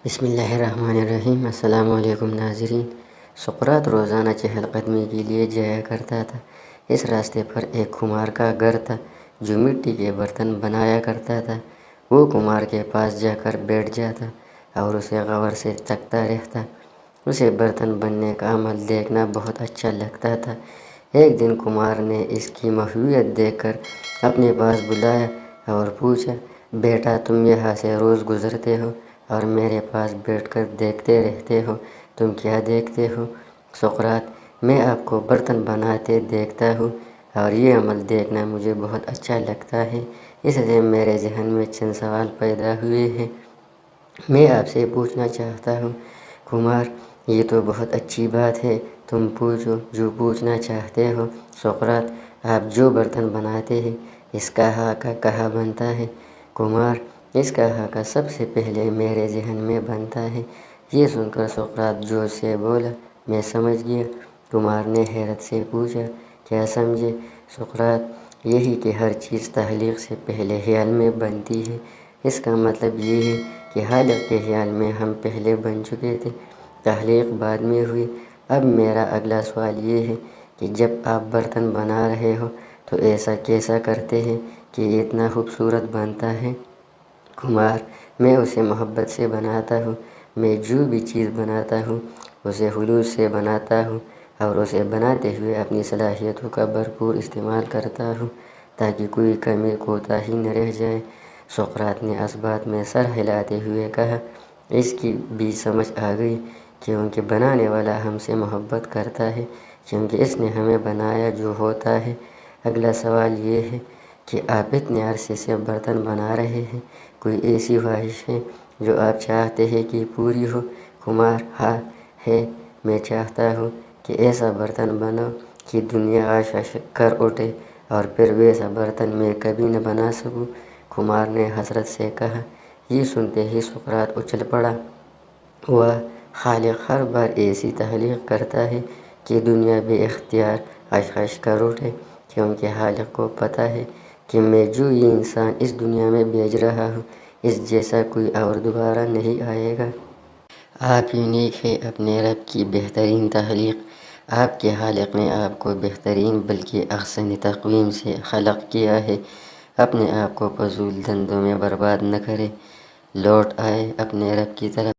بسم اللہ الرحمن الرحیم۔ السلام علیکم ناظرین۔ سقراط روزانہ چہل قدمی کے لیے جایا کرتا تھا۔ اس راستے پر ایک کمہار کا گھر تھا جو مٹی کے برتن بنایا کرتا تھا۔ وہ کمہار کے پاس جا کر بیٹھ جاتا اور اسے غور سے تکتا رہتا۔ اسے برتن بننے کا عمل دیکھنا بہت اچھا لگتا تھا۔ ایک دن کمہار نے اس کی محبوبیت دیکھ کر اپنے پاس بلایا اور پوچھا، بیٹا تم یہاں سے روز گزرتے ہو اور میرے پاس بیٹھ کر دیکھتے رہتے ہو، تم کیا دیکھتے ہو؟ سقراط، میں آپ کو برتن بناتے دیکھتا ہوں اور یہ عمل دیکھنا مجھے بہت اچھا لگتا ہے، اس لیے میرے ذہن میں چند سوال پیدا ہوئے ہیں، میں آپ سے پوچھنا چاہتا ہوں۔ کمہار، یہ تو بہت اچھی بات ہے، تم پوچھو جو پوچھنا چاہتے ہو۔ سقراط، آپ جو برتن بناتے ہیں اس کا خاکہ کہاں بنتا ہے؟ کمہار، اس کا خاکہ سب سے پہلے میرے ذہن میں بنتا ہے۔ یہ سن کر سقراط جوش سے بولا، میں سمجھ گیا۔ کمہار نے حیرت سے پوچھا، کیا سمجھے؟ سقراط، یہی کہ ہر چیز تخلیق سے پہلے خیال میں بنتی ہے۔ اس کا مطلب یہ ہے کہ خالق کے خیال میں ہم پہلے بن چکے تھے، تخلیق بعد میں ہوئی۔ اب میرا اگلا سوال یہ ہے کہ جب آپ برتن بنا رہے ہو تو ایسا کیسا کرتے ہیں کہ یہ اتنا خوبصورت بنتا ہے؟ کمہار، میں اسے محبت سے بناتا ہوں۔ میں جو بھی چیز بناتا ہوں اسے خلوص سے بناتا ہوں اور اسے بناتے ہوئے اپنی صلاحیتوں کا بھرپور استعمال کرتا ہوں تاکہ کوئی کمی کوتاہی نہ رہ جائے۔ سقراط نے اس بات میں سر ہلاتے ہوئے کہا، اس کی بھی سمجھ آ گئی، کیونکہ بنانے والا ہم سے محبت کرتا ہے، کیونکہ اس نے ہمیں بنایا جو ہوتا ہے۔ اگلا سوال یہ ہے کہ آپ اتنے عرصے سے برتن بنا رہے ہیں، کوئی ایسی خواہش ہے جو آپ چاہتے ہیں کہ پوری ہو؟ کمہار، ہاں ہے، میں چاہتا ہوں کہ ایسا برتن بناؤ کہ دنیا عاش کر اٹھے اور پھر ویسا برتن میں کبھی نہ بنا سکوں۔ کمہار نے حسرت سے کہا۔ یہ سنتے ہی سقراط اچھل پڑا، واہ، خالق ہر بار ایسی تخلیق کرتا ہے کہ دنیا بے اختیار عاش کر اٹھے، کیونکہ خالق کو پتہ ہے کہ میں جو یہ انسان اس دنیا میں بھیج رہا ہوں اس جیسا کوئی اور دوبارہ نہیں آئے گا۔ آپ یونیک ہے، اپنے رب کی بہترین تخلیق۔ آپ کے خالق نے آپ کو بہترین بلکہ احسن تقویم سے خلق کیا ہے۔ اپنے آپ کو فضول دھندوں میں برباد نہ کریں، لوٹ آئے اپنے رب کی طرف۔